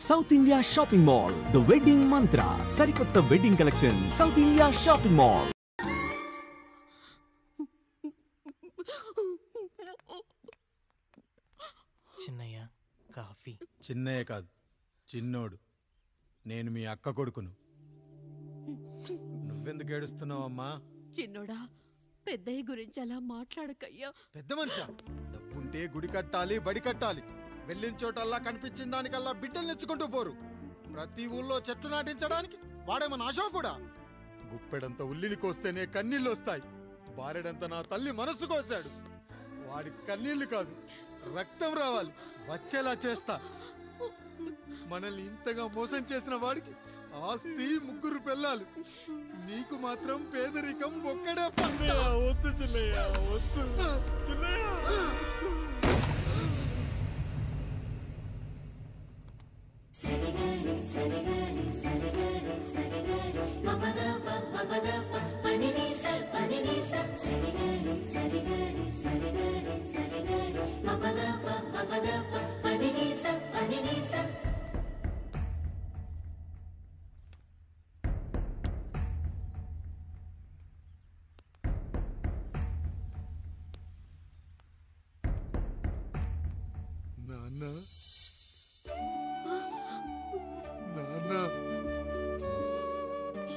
South India shopping mall the wedding mantra సరికొత్త wedding collection south India shopping mall. Chinnayya coffee. Chinnayya కాదు, చిన్నోడు. నేను మీ అక్క కొడుకును. నువ్వెందుకు ఏడుస్తున్నావమ్మా? చిన్నోడా, పెద్దయ్య గురించి అలా మాట్లాడకయ్యా. పెద్ద మనిషి డబ్బుంటే గుడి కట్టాలి, బడి కట్టాలి. వెళ్ళిన చోటల్లా కనిపించిన దానికల్లా బిడ్డలు నెచ్చుకుంటూ పోరు. ప్రతి ఊళ్ళో చెట్లు నాటించడానికి వాడేమన్నా ఆశ కూడా. గుప్పెడంత ఉల్లిని కోస్తేనే కన్నీళ్ళు వస్తాయి. బారెడంత నా తల్లి మనస్సు కోసాడు. వాడి కన్నీళ్లు కాదు, రక్తం రావాలి, వచ్చేలా చేస్తా. మనల్ని ఇంతగా మోసం చేసిన వాడికి ఆస్తి, 3 పిల్లలు. నీకు మాత్రం పేదరికం ఒక్కడే. వద్దు చిన్నయ్య, వద్దు చిన్నయ్య.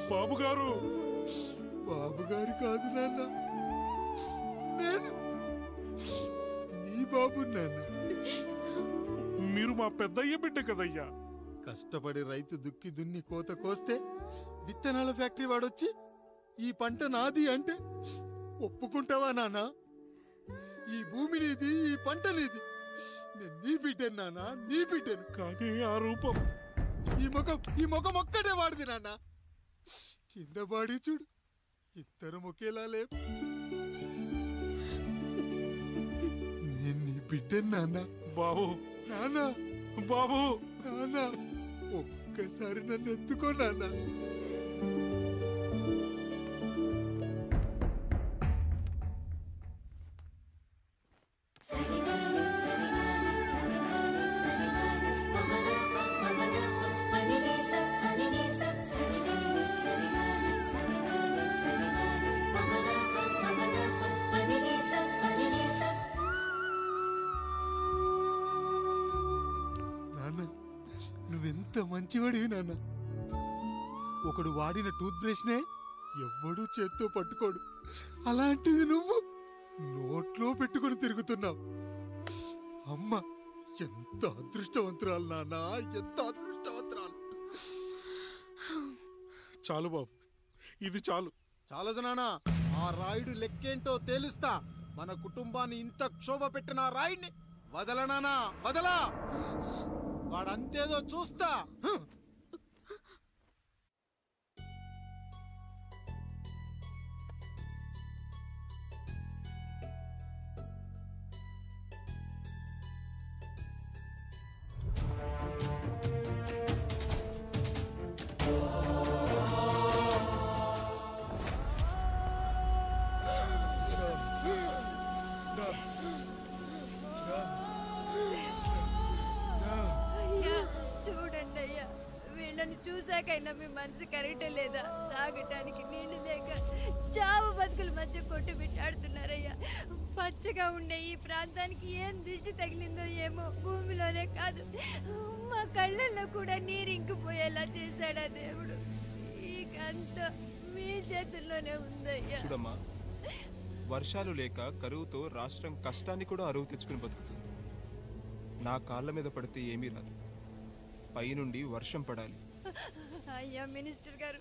బాబుగారు. బాబుగారు కాదు నాన్న, నేను నీ బాబు నాన్న. మీరు మా పెద్దయ్య బిడ్డ కదయ్యా. కష్టపడి రైతు దుక్కి దున్ని కోత కోస్తే విత్తనాల ఫ్యాక్టరీ వాడొచ్చి ఈ పంట నాది అంటే ఒప్పుకుంటావా నాన్న? ఈ భూమి నీది, ఈ పంట నీది. నేను నీ బిడ్డను నాన్న, నీ బిడ్డను. కానీ ఆ రూపం, ఈ ముఖం ఒక్కటే వాడిది నాన్న. కింద బాడీ చూడు, ఇద్దరం ఒకేలా లేవు. నేను నీ బిడ్డను నాన్న. బాబు, నాన్న, బాబు, నాన్న, ఒక్కసారి నన్ను ఎత్తుకో నాన్న. నువ్వెంత మంచివాడివి నాన్న. ఒకడు వాడిన టూత్ బ్రష్ నే ఎవ్వడూ చేత్తో పట్టుకోడు. అలాంటిది నువ్వు నోట్లో పెట్టుకుని తిరుగుతున్నావు. అమ్మ ఎంత అదృష్టవంతురాలు నాన్న, ఎంత అదృష్టవంతురాలు. చాలు బాబు, ఇది చాలు. చాలదు నాన్న, ఆ రాయుడు లెక్కేంటో తేలుస్తా. మన కుటుంబాన్ని ఇంత క్షోభ పెట్టిన ఆ రాయుడిని వదలనానా, వదలా. వాడంతేదో చూస్తా. చూసాకైనా మీ మనసు కరెక్ట్ లేదా? తాగటానికి నీళ్లు లేక చావు బతుకుల మధ్య కొట్టు బిట్టాడుతున్నారయ్యా. పచ్చగా ఉండే ఈ ప్రాంతానికి ఏం దిష్టి తగిలిందో ఏమో. భూమిలోనే కాదు, మా కళ్ళల్లో కూడా నీరు ఇంకిపోయేలా చేశాడా దేవుడు. ఈ కంట మీ చేతుల్లోనే ఉందయ్యా. చూడమ్మా, వర్షాలు లేక కరువుతో రాష్ట్రం కష్టాన్ని కూడా అరువు తెచ్చుకుని బతుకుతుంది. నా కాళ్ళ మీద పడితే ఏమీ రాదు, పైనుండి వర్షం పడాలి. అయ్యా మినిస్టర్ గారు,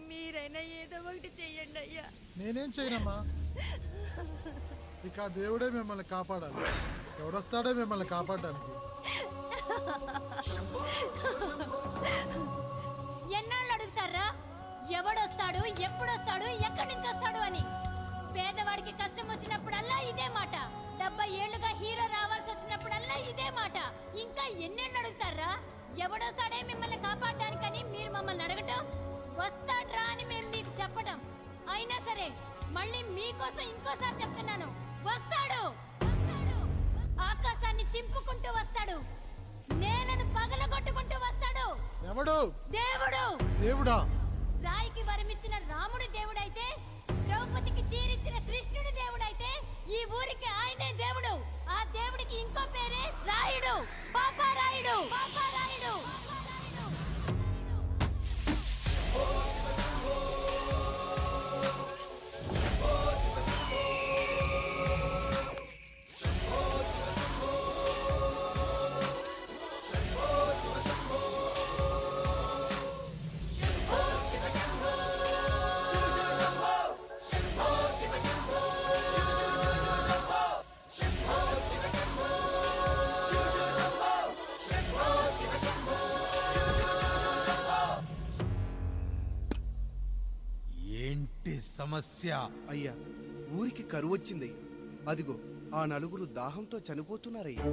మీరైనా ఏదో ఒకటి చెయ్యండి అయ్యా. నేనేం చేయనమ్మా, ఇక దేవుడే మిమ్మల్ని కాపాడాలి. ఎవడొస్తాడే మిమ్మల్ని కాపాడడానికి? ఎన్నాళ్ళు అడుగుతారా ఎవడొస్తాడు, ఎప్పుడొస్తాడు, ఎక్కడి నుంచి వస్తాడు అని? పేదవాడికి కష్టం వచ్చినప్పుడల్లా ఇదే మాట. 70 ఏళ్లుగా హీరో రావాల్సి వచ్చినప్పుడల్లా ఇదే మాట. ఇంకా ఎన్నేళ్ళు అడుగుతారా? ఎవడొస్తాడే మిమ్మల్ని కాపాడడానికని మీరు మమ్మల్ని అడగటం, వస్తాడ్రా అని మేము మీకు చెప్పడం. అయినా సరే మళ్ళీ మీకోసం ఇంకోసారి చెప్తున్నాను, వస్తాడు. ఆకాశాన్ని చింపుకుంటూ వస్తాడు, నేలను పగలగొట్టుకుంటూ వస్తాడు. ఎవడు దేవుడు. దేవుడా? రాయికి వరమిచ్చిన రాముడి దేవుడైతే, ద్రౌపదికి చీరిచ్చిన కృష్ణుడి దేవుడైతే, ఈ ఊరికి ఆయనే దేవుడు. ఆ దేవుడికి ఇంకో పేరే రాయుడు. పాపారాయుడు. పాపారాయుడు. ఏంటి సమస్య? అయ్యా, ఊరికి కరువు వచ్చిందయ్యా. అదిగో ఆ నలుగురు దాహంతో చనిపోతున్నారయ్యా.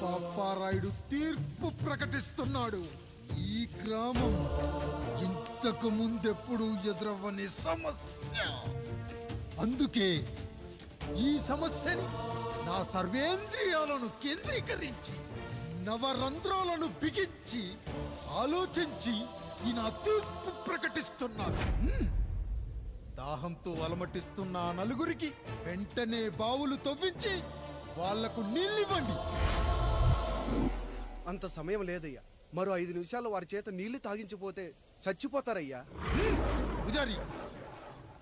పాపారాయుడు తీర్పు ప్రకటిస్తున్నాడు. ఈ గ్రామం ఇంతకు ముందెప్పుడు ఎదురవ్వని సమస్య. అందుకే ఈ సమస్యని నా సర్వేంద్రియాలను కేంద్రీకరించి, నవరంధ్రాలను బిగించి ఆలోచించి ఈ నా తీర్పు ప్రకటిస్తున్నాను. దాహంతో అలమటిస్తున్న ఆ నలుగురికి వెంటనే బావులు తవ్వించి వాళ్లకు నీళ్ళివ్వండి. అంత సమయం లేదయ్యా. మరో 5 నిమిషాల్లో వారి చేత నీళ్లు తాగించిపోతే చచ్చిపోతారయ్యా. పూజారి,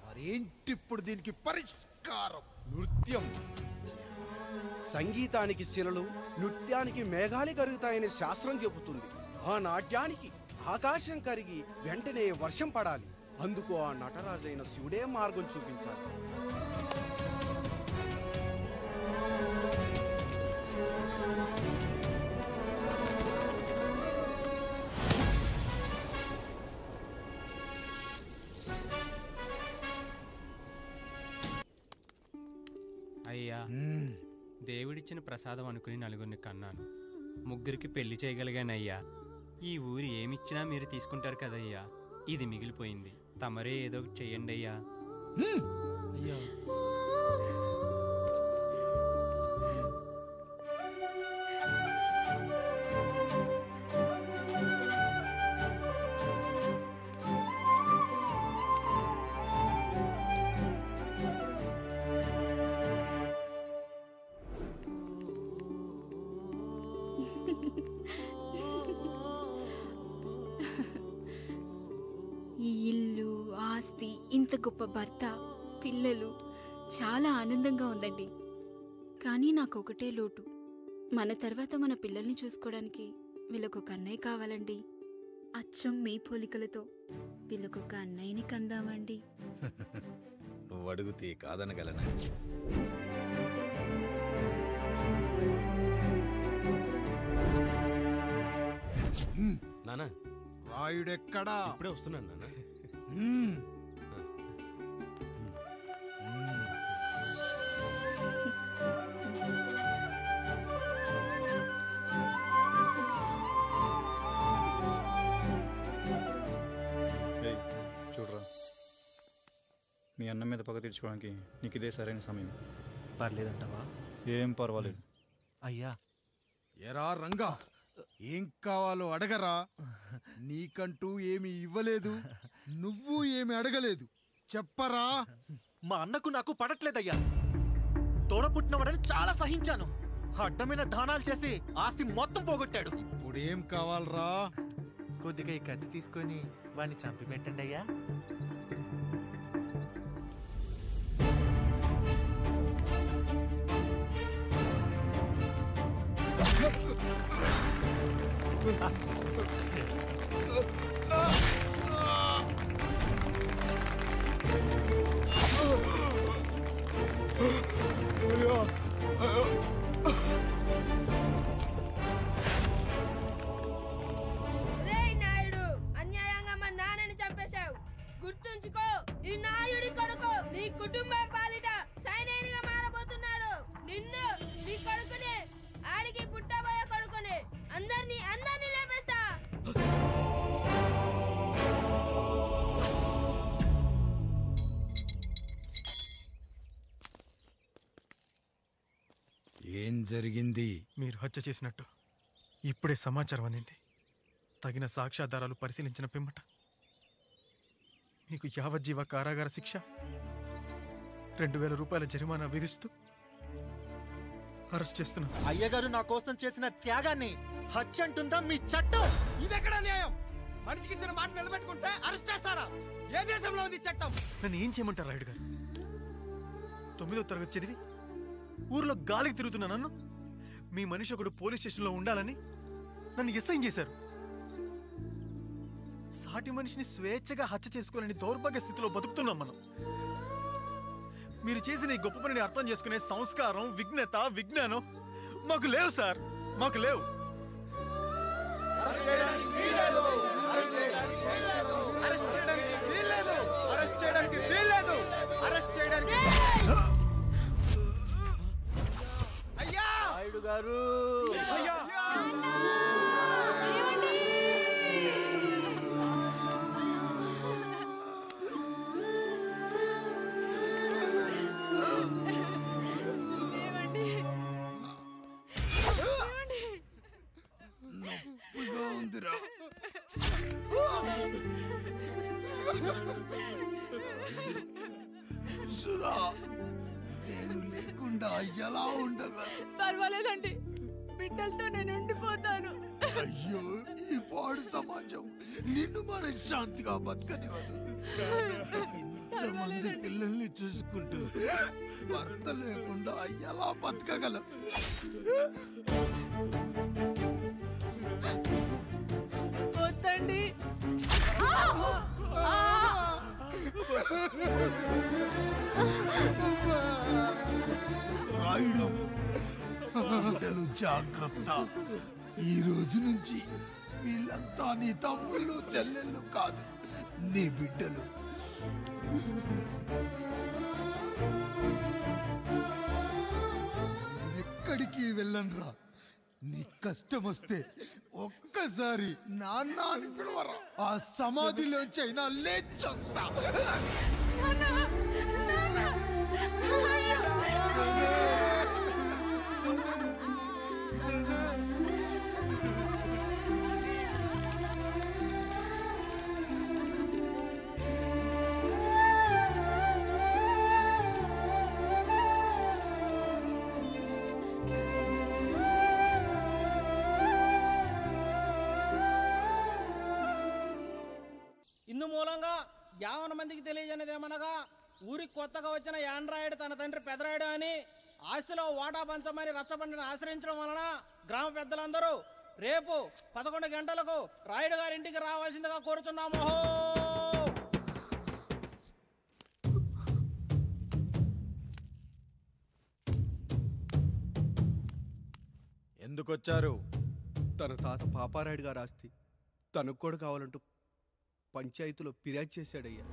మరేంటిప్పుడు దీనికి పరిష్కారం? నృత్యం. సంగీతానికి శిలలు, నృత్యానికి మేఘాలు కరుగుతాయని శాస్త్రం చెబుతుంది. ఆ నాట్యానికి ఆకాశం కరిగి వెంటనే వర్షం పడాలి. అందుకు ఆ నటరాజైన శివుడే మార్గం చూపించాలి. అయ్యా, దేవుడిచ్చిన ప్రసాదం అనుకుని నలుగురిని కన్నాను. 3 పెళ్లి చేయగలిగానయ్యా. ఈ ఊరు ఏమిచ్చినా మీరు తీసుకుంటారు కదయ్యా. ఇది మిగిలిపోయింది. తమరే ఏదో ఒకటి చెయ్యండి అయ్యా. అయ్యా, ఈ ఇల్లు, ఆస్తి, ఇంత గొప్ప భర్త, పిల్లలు, చాలా ఆనందంగా ఉందండి. కానీ నాకు ఒకటే లోటు. మన తర్వాత మన పిల్లల్ని చూసుకోవడానికి వీళ్ళకొక అన్నయ్య కావాలండి. అచ్చం మీ పోలికలతో వీళ్ళకొక అన్నయ్యని కందామండి. నువ్వు అడిగితే కాదనగలనా? నానా, రాయుడెక్కడా? ఇప్పుడే వస్తున్నాను నాన్న. చూడరా, మీ అన్న మీద పగ తీర్చుకోవడానికి నీకు ఇదే సరైన సమయం. పర్లేదంటావా? ఏం పర్వాలేదు. అయ్యా, ఎరా రంగా, ఏం కావాలో అడగరా. నీకంటూ ఏమి ఇవ్వలేదు, నువ్వు ఏమి అడగలేదు. చెప్పరా. మా అన్నకు నాకు పడట్లేదయ్యా. తోడ పుట్టినవాడని చాలా సహించాను. అడ్డమైన దానాలు చేసి ఆస్తి మొత్తం పోగొట్టాడు. ఇప్పుడేం కావాలరా? కొద్దిగా ఈ కత్తి తీసుకొని వాడిని చంపి పెట్టండి అయ్యా. నాయుడు, అన్యాయంగా మా నాన్నని చంపేశావు. గుర్తుంచుకో, ఈ నాయుడి కొడుకు నీ కుటుంబం పాలిట సైనికునిగా మారబోతున్నాడు. నిన్ను, నీ కొడుకుని, ఆడికి పుట్టబోయే కొడుకుని, అందరినీ లేపేస్తా. ఏం జరిగింది? మీరు హత్య చేసినట్టు ఇప్పుడే సమాచారం అందింది. తగిన సాక్ష్యాధారాలు పరిశీలించిన పిమ్మట మీకు యావజ్జీవ కారాగార శిక్ష, 2000 రూపాయల జరిమానా విధిస్తూ అరెస్ట్ చేస్తున్నాం. అయ్యగారు నా కోసం చేసిన త్యాగాన్ని హత్య అంటుందా మీ చట్టం? ఇదెక్కడ న్యాయం? మనిషికి ఇచ్చిన మాట నిలబెట్టుకుంటే అరెస్ట్ చేస్తారా? ఏ దేశంలో ఉంది చట్టం? నన్ను ఏం చేయమంటారు రాయుడు గారు? 9వ తరగతి చదివి ఊర్లో గాలికి తిరుగుతున్నా నన్ను మీ మనిషి ఒకడు పోలీస్ స్టేషన్లో ఉండాలని నన్ను ఎస్ఐ చేశారు. సాటి మనిషిని స్వేచ్ఛగా హత్య చేసుకోవాలని దౌర్భాగ్య స్థితిలో బతుకుతున్నాం మనం. మీరు చేసిన ఈ గొప్ప పనిని అర్థం చేసుకునే సంస్కారం, విజ్ఞత, విజ్ఞానం మాకు లేవు సార్, మాకు లేవు. అయ్యా నాయుడు గారు, నేను లేకుండా ఎలా ఉండగలను? పర్వాలేదండి, బిడ్డలతో నేను ఉండిపోతాను. అయ్యో, ఈ పాడు సమాజం నిన్ను మనశ్శాంతిగా బతకనివ్వదు. ఇంతమంది పిల్లల్ని చూసుకుంటూ భర్త లేకుండా ఎలా బతకగలం? వద్దండి. రాయుడు, బిడ్డలు జాగ్రత్త. ఈ రోజు నుంచి వీళ్ళంతా నీ తమ్ముళ్ళు చెల్లెళ్ళు కాదు, నీ బిడ్డలు. ఎక్కడికి వెళ్ళనురా. నీ కష్టం వస్తే ఒక్కసారి నాన్న అని పిలవరా. ఆ సమాధిలోంచి అయినా లేచొస్తా. ఇందు మూలంగా 50 మందికి తెలియజేయనిదేమనగా, ఊరికి కొత్తగా వచ్చిన యాండ్రాయిడ్ తన తండ్రి పెదరాయుడు అని ఆస్తిలో వాటా పంచమని రచ్చబండిని ఆశ్రయించడం వలన గ్రామ పెద్దలందరూ రేపు 11 గంటలకు రాయుడు గారి ఇంటికి రావాల్సిందిగా కోరుచున్నాము. ఎందుకొచ్చారు? తన తాత పాపారాయుడు గారు ఆస్తి తనకు కూడా కావాలంటూ పంచాయతీలో ఫిర్యాదు చేశాడయ్యా.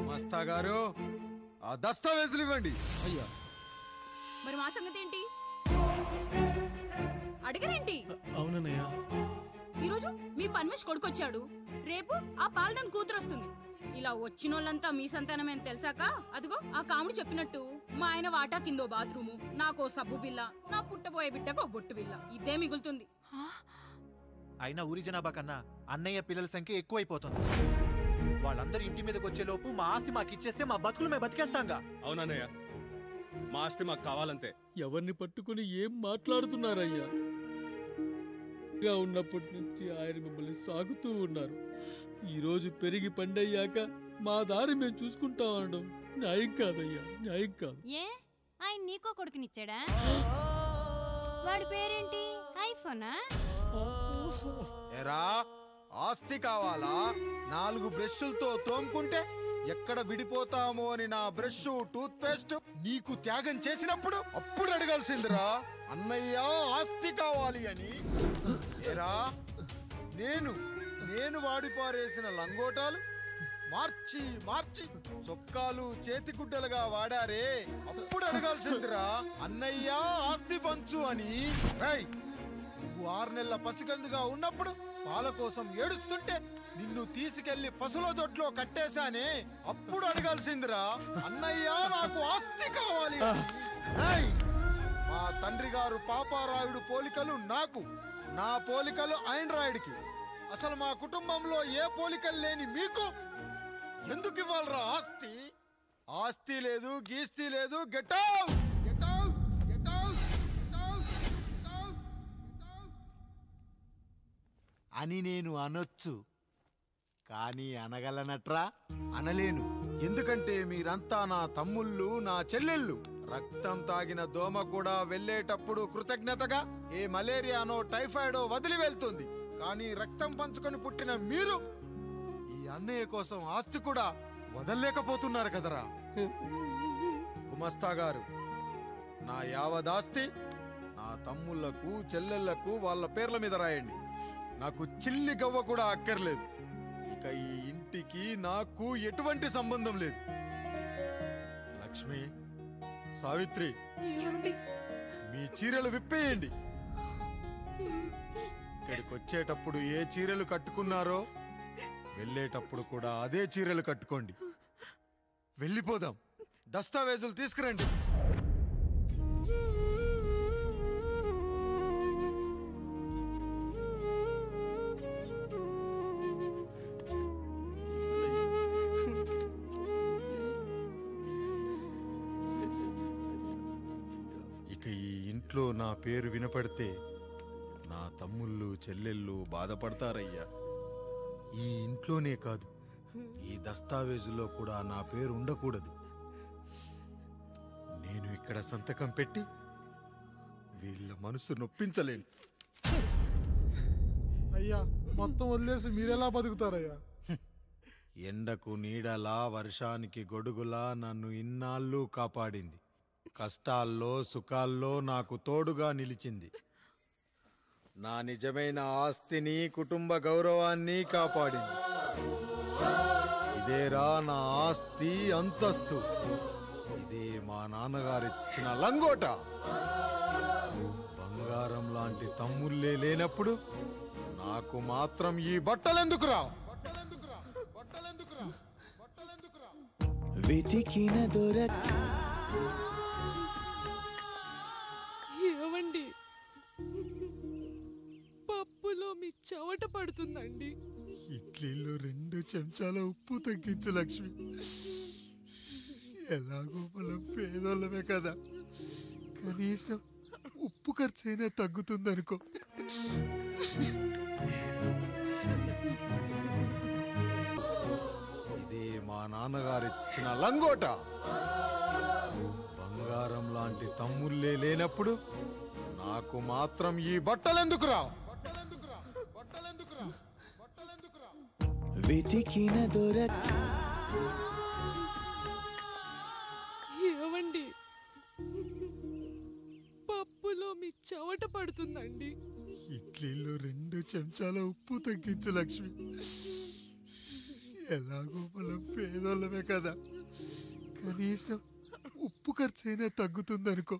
మస్తా గారు, ఆ దస్తావేజులు ఇవ్వండి. అయ్యా, మరి మా సంగతి ఏంటి? అడగరేంటి? అవునన్నయ్యా, ఈరోజు మీ పన్మేష్ కొడుకొచ్చాడు, రేపు ఆ పాలదం కూతురు వస్తుంది. ఇలా వచ్చినోళ్ళంతా మీ సంతానమేని తెలిసాక అదిగో ఆ కాముడు చెప్పినట్టు మా ఆయన వాటా కిందో బాత్రూము, నాకో సబ్బు బిల్ల, నా పుట్టబోయే బిడ్డకో బొట్టు బిల్ల, ఇదే మిగులుతుంది. అయినా ఊరి జనాభా కన్నా అన్నయ్య పిల్లల సంఖ్య ఎక్కువైపోతుంది. వాళ్ళందరూ ఇంటి మీదకి వచ్చే లోపు మా ఆస్తి మాకు ఇచ్చేస్తే మా బతుకులు మేము బతికేస్తాంగా. అవునన్నయ్య, మా ఆస్తి మాకు కావాలంతే. ఎవరిని పట్టుకుని ఏం మాట్లాడుతున్నారయ్యా? ఉన్నప్పటి నుంచి ఆయన మిమ్మల్ని సాగుతూ ఉన్నారు. ఈరోజు పెరిగి పండయ్యాక మా దారి మేము చూసుకుంటా ఉండడం న్యాయం కాదయ్యా, న్యాయం కాదు. ఏ ఆయన నీకో కొడుకునిచ్చాడా? వాడి పేరేంటి? ఐఫోనా? ఎరా, ఆస్తి కావాలా? 4 బ్రష్లతో తోముకుంటే ఎక్కడ విడిపోతామో అని నా బ్రష్, టూత్ పేస్ట్ నీకు త్యాగం చేసినప్పుడు అప్పుడు అడగాల్సిందిరా, అన్నయ్య ఆస్తి కావాలి అని. ఎరా, నేను వాడిపారేసిన లంగోటాలు మార్చి మార్చి చొక్కాలు చేతిగుడ్డలుగా వాడారే, అప్పుడు అడగాల్సిందిరా, అన్నయ్య ఆస్తి పంచు అని. నువ్వు 6 నెలల పసికందుగా ఉన్నప్పుడు పాల కోసం ఏడుస్తుంటే నిన్ను తీసుకెళ్లి పశువుల దొడ్లో కట్టేశానే, అప్పుడు అడగాల్సిందిరా అన్నయ్య నాకు ఆస్తి కావాలి. ఏయ్! మా తండ్రి గారు పాపారాయుడు పోలికలు నాకు, నా పోలికలు ఆండ్రాయిడ్కి. అసలు మా కుటుంబంలో ఏ పోలికలు లేని మీకు ఎందుకు ఇవ్వాలరా ఆస్తి? ఆస్తి లేదు, గీస్తి లేదు. Get out! Get out! Get out! Get out! Get out! అని నేను అనొచ్చు, కానీ అనగలనట్రా? అనలేను. ఎందుకంటే మీరంతా నా తమ్ముళ్ళు, నా చెల్లెళ్ళు. రక్తం తాగిన దోమ కూడా వెళ్ళేటప్పుడు కృతజ్ఞతగా ఏ మలేరియానో టైఫాయిడో వదిలి వెళ్తుంది. కానీ రక్తం పంచుకొని పుట్టిన మీరు ఈ అన్నయ్య కోసం ఆస్తి కూడా వదల్లేకపోతున్నారు కదరా. గుమస్తా గారు, నా యావదాస్తి నా తమ్ముళ్లకు, చెల్లెళ్లకు వాళ్ళ పేర్ల మీద రాయండి. నాకు చిల్లి గవ్వ కూడా అక్కర్లేదు. ఇక ఈ ఇంటికి నాకు ఎటువంటి సంబంధం లేదు. లక్ష్మి, సావిత్రి, మీ చీరలు విప్పేయండి. ఇక్కడికి వచ్చేటప్పుడు ఏ చీరలు కట్టుకున్నారో వెళ్ళేటప్పుడు కూడా అదే చీరలు కట్టుకోండి. వెళ్ళిపోదాం. దస్తావేజులు తీసుకురండి. ఇక ఈ ఇంట్లో నా పేరు వినపడితే నా తమ్ముళ్ళు, చెల్లెళ్ళు బాధపడతారయ్యా. ఈ ఇంట్లోనే కాదు, ఈ దస్తావేజులో కూడా నా పేరు ఉండకూడదు. నేను ఇక్కడ సంతకం పెట్టి వీళ్ళ మనసు నొప్పించలేను. అయ్యా, మొత్తం వదిలేసి మీరెలా బతుకుతారయ్యా? ఎండకు నీడలా, వర్షానికి గొడుగులా నన్ను ఇన్నాళ్ళు కాపాడింది. కష్టాల్లో, సుఖాల్లో నాకు తోడుగా నిలిచింది. నా నిజమైన ఆస్తిని, కుటుంబ గౌరవాన్ని కాపాడింది. ఇదేరా నా ఆస్తి, అంతస్తు. ఇదే మా నాన్నగారిచ్చిన లంగోట. బంగారం లాంటి తమ్ముళ్ళే లేనప్పుడు నాకు మాత్రం ఈ బట్టలెందుకురా? వెతికిన దొరక ఏవండి, పప్పులో మీ చెమట పడుతుందండి. ఇడ్లీలో 2 చెంచాల ఉప్పు తగ్గించు లక్ష్మి. ఎలాగో మనం పేదోళ్ళమే కదా, కనీసం ఉప్పు ఖర్చైనా తగ్గుతుందనుకో. ఇదే మా నాన్నగారిచ్చిన లంగోట. బంగారం లాంటి తమ్ముళ్ళే లేనప్పుడు నాకు మాత్రం ఈ బట్టలెందుకురా? వెతికిన దొరక ఏవండి, పప్పులో మీ చెమట పడుతుందండి. ఇడ్లీలో 2 చెంచాల ఉప్పు తగ్గించు లక్ష్మి. ఎలాగో మనం పేదోళ్ళమే కదా, కనీసం ఉప్పు ఖర్చైనా తగ్గుతుందనుకో.